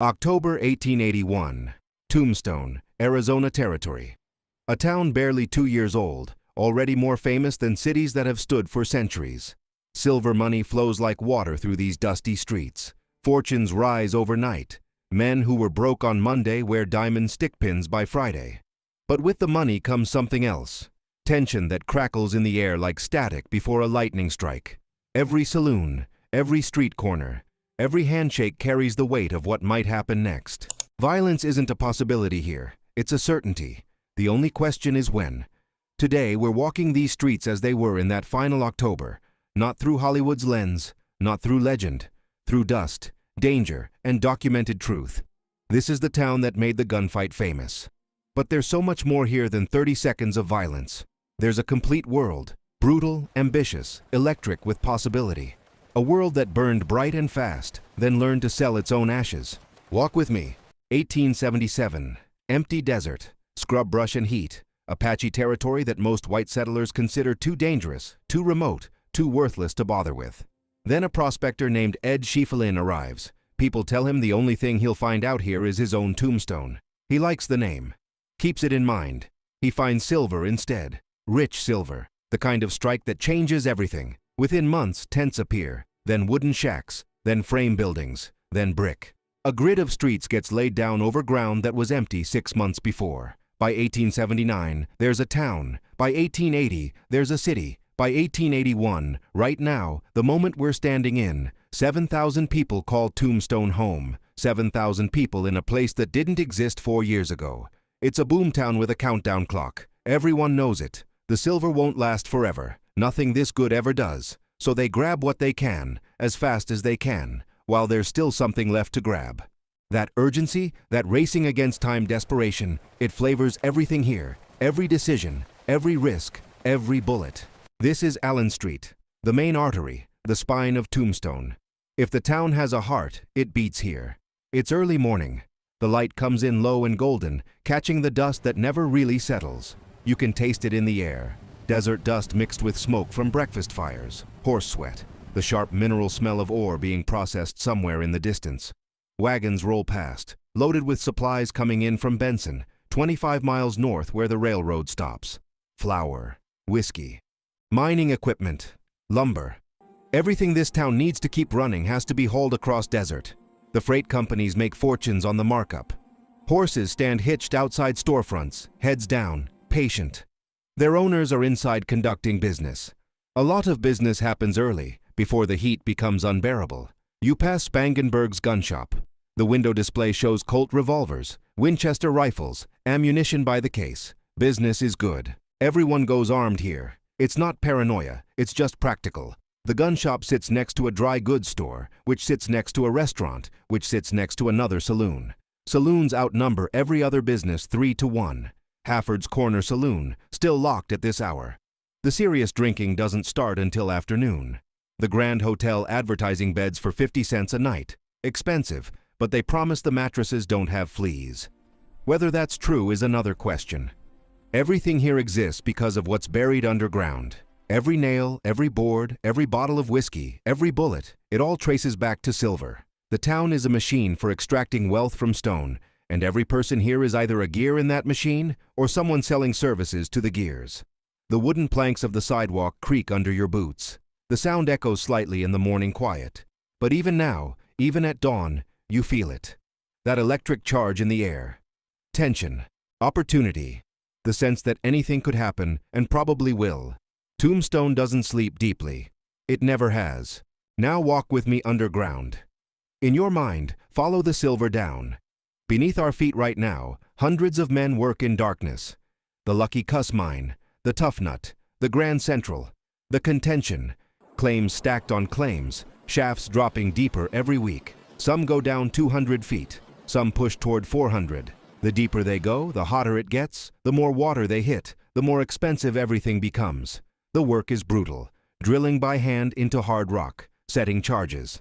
October 1881. Tombstone, Arizona Territory. A town barely 2 years old, already more famous than cities that have stood for centuries. Silver money flows like water through these dusty streets. Fortunes rise overnight. Men who were broke on Monday wear diamond stickpins by Friday. But with the money comes something else. Tension that crackles in the air like static before a lightning strike. Every saloon, every street corner, every handshake carries the weight of what might happen next. Violence isn't a possibility here, it's a certainty. The only question is when. Today we're walking these streets as they were in that final October, not through Hollywood's lens, not through legend, through dust, danger, and documented truth. This is the town that made the gunfight famous. But there's so much more here than 30 seconds of violence. There's a complete world, brutal, ambitious, electric with possibility. A world that burned bright and fast, then learned to sell its own ashes. Walk with me. 1877. Empty desert, scrub brush and heat. Apache territory that most white settlers consider too dangerous, too remote, too worthless to bother with. Then a prospector named Ed Schieffelin arrives. People tell him the only thing he'll find out here is his own tombstone. He likes the name. Keeps it in mind. He finds silver instead. Rich silver. The kind of strike that changes everything. Within months, tents appear. Then wooden shacks. Then frame buildings. Then brick. A grid of streets gets laid down over ground that was empty 6 months before. By 1879, there's a town. By 1880, there's a city. By 1881, right now, the moment we're standing in, 7,000 people call Tombstone home. 7,000 people in a place that didn't exist 4 years ago. It's a boomtown with a countdown clock. Everyone knows it. The silver won't last forever. Nothing this good ever does. So they grab what they can, as fast as they can, while there's still something left to grab. That urgency, that racing against time desperation, it flavors everything here. Every decision, every risk, every bullet. This is Allen Street, the main artery, the spine of Tombstone. If the town has a heart, it beats here. It's early morning. The light comes in low and golden, catching the dust that never really settles. You can taste it in the air. Desert dust mixed with smoke from breakfast fires. Horse sweat. The sharp mineral smell of ore being processed somewhere in the distance. Wagons roll past, loaded with supplies coming in from Benson, 25 miles north where the railroad stops. Flour, whiskey, mining equipment, lumber. Everything this town needs to keep running has to be hauled across desert. The freight companies make fortunes on the markup. Horses stand hitched outside storefronts, heads down, patient. Their owners are inside conducting business. A lot of business happens early, before the heat becomes unbearable. You pass Spangenberg's gun shop. The window display shows Colt revolvers, Winchester rifles, ammunition by the case. Business is good. Everyone goes armed here. It's not paranoia, it's just practical. The gun shop sits next to a dry goods store, which sits next to a restaurant, which sits next to another saloon. Saloons outnumber every other business 3 to 1. Hafford's Corner Saloon, still locked at this hour. The serious drinking doesn't start until afternoon. The Grand Hotel advertising beds for 50 cents a night. Expensive, but they promise the mattresses don't have fleas. Whether that's true is another question. Everything here exists because of what's buried underground. Every nail, every board, every bottle of whiskey, every bullet, it all traces back to silver. The town is a machine for extracting wealth from stone, and every person here is either a gear in that machine or someone selling services to the gears. The wooden planks of the sidewalk creak under your boots. The sound echoes slightly in the morning quiet. But even now, even at dawn, you feel it. That electric charge in the air. Tension. Opportunity. The sense that anything could happen, and probably will. Tombstone doesn't sleep deeply. It never has. Now walk with me underground. In your mind, follow the silver down. Beneath our feet right now, hundreds of men work in darkness. The Lucky Cuss Mine, the Tough Nut, the Grand Central, the Contention. Claims stacked on claims, shafts dropping deeper every week. Some go down 200 feet, some push toward 400. The deeper they go, the hotter it gets, the more water they hit, the more expensive everything becomes. The work is brutal, drilling by hand into hard rock, setting charges.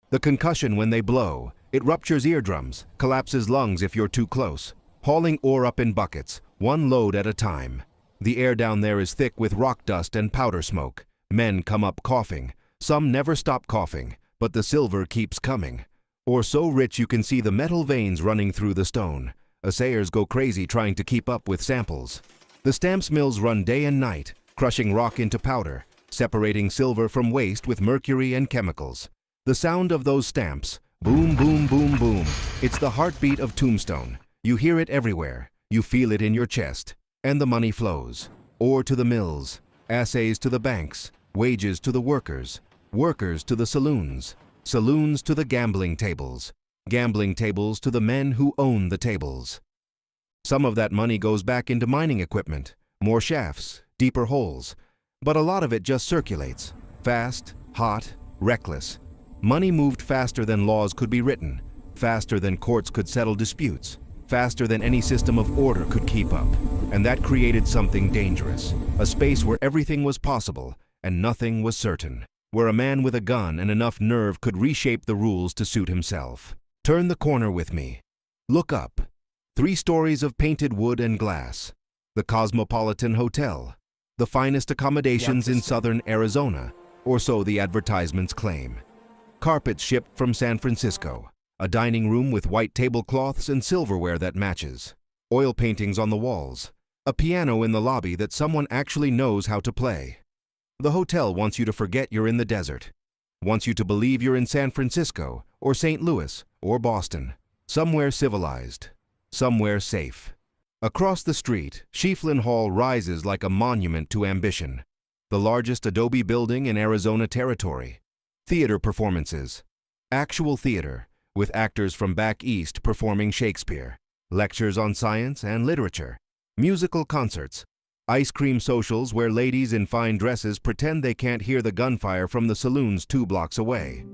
The concussion when they blow, it ruptures eardrums, collapses lungs if you're too close. Hauling ore up in buckets, one load at a time. The air down there is thick with rock dust and powder smoke. Men come up coughing. Some never stop coughing, but the silver keeps coming. or so rich you can see the metal veins running through the stone. Assayers go crazy trying to keep up with samples. The stamps mills run day and night, crushing rock into powder, separating silver from waste with mercury and chemicals. The sound of those stamps, boom, boom, boom, boom. It's the heartbeat of Tombstone. You hear it everywhere. You feel it in your chest. And the money flows. Ore to the mills, assays to the banks, wages to the workers, workers to the saloons, saloons to the gambling tables to the men who own the tables. Some of that money goes back into mining equipment, more shafts, deeper holes, but a lot of it just circulates, fast, hot, reckless. Money moved faster than laws could be written, faster than courts could settle disputes, faster than any system of order could keep up. And that created something dangerous, a space where everything was possible and nothing was certain, where a man with a gun and enough nerve could reshape the rules to suit himself. Turn the corner with me. Look up. 3 stories of painted wood and glass. The Cosmopolitan Hotel. The finest accommodations in southern Arizona, or so the advertisements claim. Carpets shipped from San Francisco. A dining room with white tablecloths and silverware that matches. Oil paintings on the walls. A piano in the lobby that someone actually knows how to play. The hotel wants you to forget you're in the desert. Wants you to believe you're in San Francisco, or St. Louis, or Boston. Somewhere civilized. Somewhere safe. Across the street, Schieffelin Hall rises like a monument to ambition. The largest adobe building in Arizona territory. Theater performances. Actual theater, with actors from back east performing Shakespeare. Lectures on science and literature. Musical concerts. Ice cream socials where ladies in fine dresses pretend they can't hear the gunfire from the saloons 2 blocks away.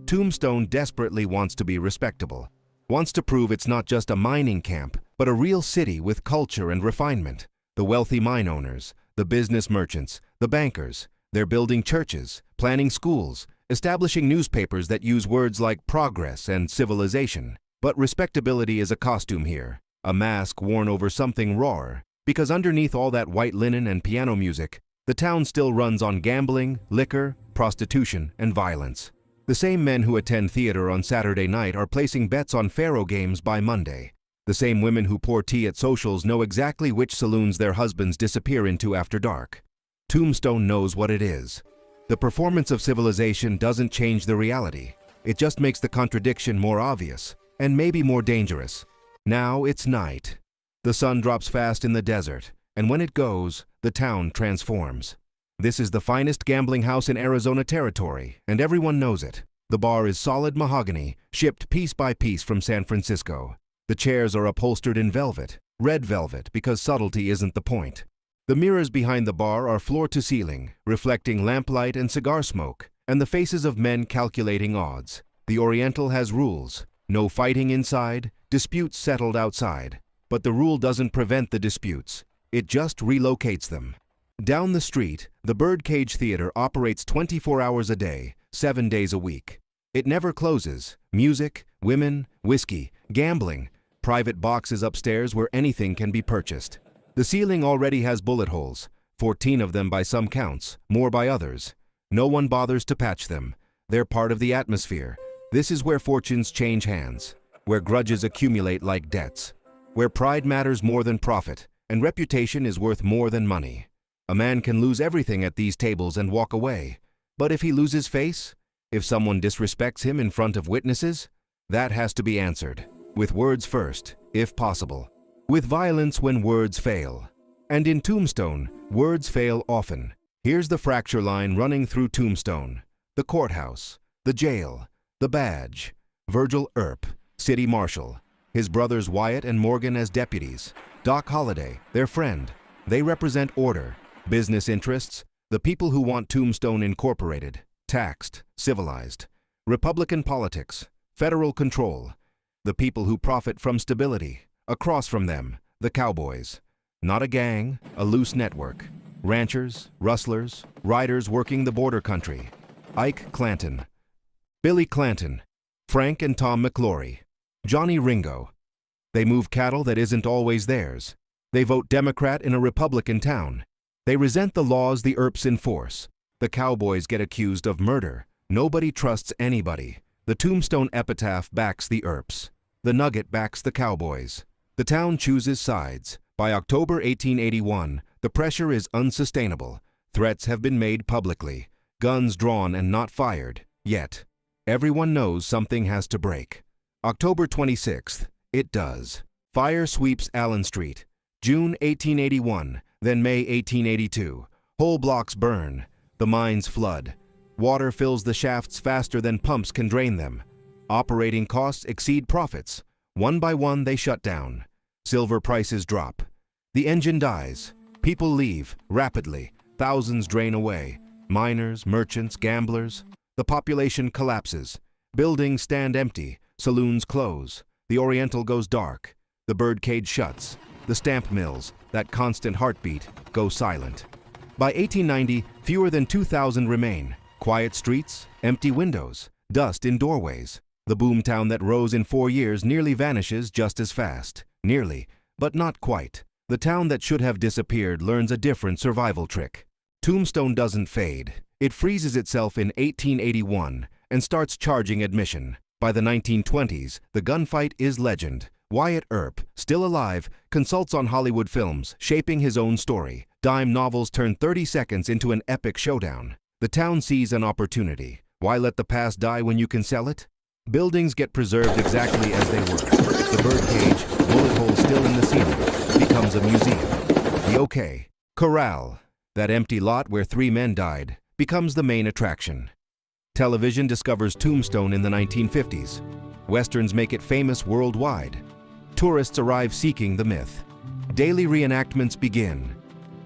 Tombstone desperately wants to be respectable. Wants to prove it's not just a mining camp, but a real city with culture and refinement. The wealthy mine owners, the business merchants, the bankers, they're building churches, planning schools, establishing newspapers that use words like progress and civilization. But respectability is a costume here, a mask worn over something rawer, because underneath all that white linen and piano music, the town still runs on gambling, liquor, prostitution, and violence. The same men who attend theater on Saturday night are placing bets on faro games by Monday. The same women who pour tea at socials know exactly which saloons their husbands disappear into after dark. Tombstone knows what it is. The performance of civilization doesn't change the reality. It just makes the contradiction more obvious, and maybe more dangerous. Now it's night. The sun drops fast in the desert, and when it goes, the town transforms. This is the finest gambling house in Arizona territory, and everyone knows it. The bar is solid mahogany, shipped piece by piece from San Francisco. The chairs are upholstered in velvet, red velvet, because subtlety isn't the point. The mirrors behind the bar are floor to ceiling, reflecting lamplight and cigar smoke, and the faces of men calculating odds. The Oriental has rules. No fighting inside, disputes settled outside. But the rule doesn't prevent the disputes. It just relocates them. Down the street, the Birdcage Theater operates 24 hours a day, 7 days a week. It never closes. Music, women, whiskey, gambling, private boxes upstairs where anything can be purchased. The ceiling already has bullet holes, 14 of them by some counts, more by others. No one bothers to patch them. They're part of the atmosphere. This is where fortunes change hands, where grudges accumulate like debts, where pride matters more than profit, and reputation is worth more than money. A man can lose everything at these tables and walk away. But if he loses face, if someone disrespects him in front of witnesses, that has to be answered. With words first, if possible. With violence when words fail. And in Tombstone, words fail often. Here's the fracture line running through Tombstone. The courthouse, the jail, the badge. Virgil Earp, city marshal. His brothers Wyatt and Morgan as deputies. Doc Holliday, their friend. They represent order. Business interests, the people who want Tombstone incorporated, taxed, civilized. Republican politics, federal control, the people who profit from stability. Across from them, the cowboys. Not a gang, a loose network. Ranchers, rustlers, riders working the border country. Ike Clanton, Billy Clanton, Frank and Tom McClory, Johnny Ringo. They move cattle that isn't always theirs. They vote Democrat in a Republican town. They resent the laws the Earps enforce. The cowboys get accused of murder. Nobody trusts anybody. The Tombstone epitaph backs the Earps. The Nugget backs the Cowboys. The town chooses sides. By October 1881, the pressure is unsustainable. Threats have been made publicly. Guns drawn and not fired. Yet, everyone knows something has to break. October 26th, it does. Fire sweeps Allen Street. June 1881, then May 1882. Whole blocks burn. The mines flood. Water fills the shafts faster than pumps can drain them. Operating costs exceed profits. One by one, they shut down. Silver prices drop. The engine dies. People leave, rapidly. Thousands drain away. Miners, merchants, gamblers. The population collapses. Buildings stand empty. Saloons close. The Oriental goes dark. The birdcage shuts. The stamp mills, that constant heartbeat, go silent. By 1890, fewer than 2,000 remain. Quiet streets, empty windows, dust in doorways. The boomtown that rose in 4 years nearly vanishes just as fast. Nearly, but not quite. The town that should have disappeared learns a different survival trick. Tombstone doesn't fade. It freezes itself in 1881 and starts charging admission. By the 1920s, the gunfight is legend. Wyatt Earp, still alive, consults on Hollywood films, shaping his own story. Dime novels turn 30 seconds into an epic showdown. The town sees an opportunity. Why let the past die when you can sell it? Buildings get preserved exactly as they were. The birdcage, bullet hole still in the ceiling, becomes a museum. The OK Corral, that empty lot where 3 men died, becomes the main attraction. Television discovers Tombstone in the 1950s. Westerns make it famous worldwide. Tourists arrive seeking the myth. Daily reenactments begin.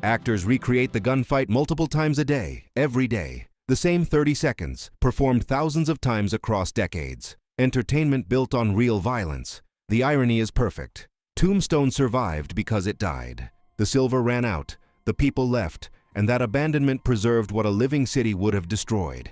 Actors recreate the gunfight multiple times a day, every day. The same 30 seconds, performed thousands of times across decades. Entertainment built on real violence. The irony is perfect. Tombstone survived because it died. The silver ran out, the people left, and that abandonment preserved what a living city would have destroyed.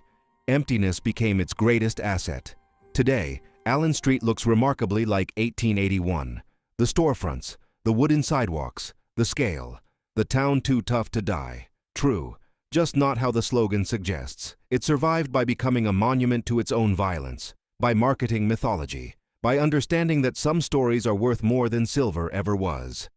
Emptiness became its greatest asset. Today, Allen Street looks remarkably like 1881. The storefronts, the wooden sidewalks, the scale. The town too tough to die. True, just not how the slogan suggests. It survived by becoming a monument to its own violence, by marketing mythology, by understanding that some stories are worth more than silver ever was.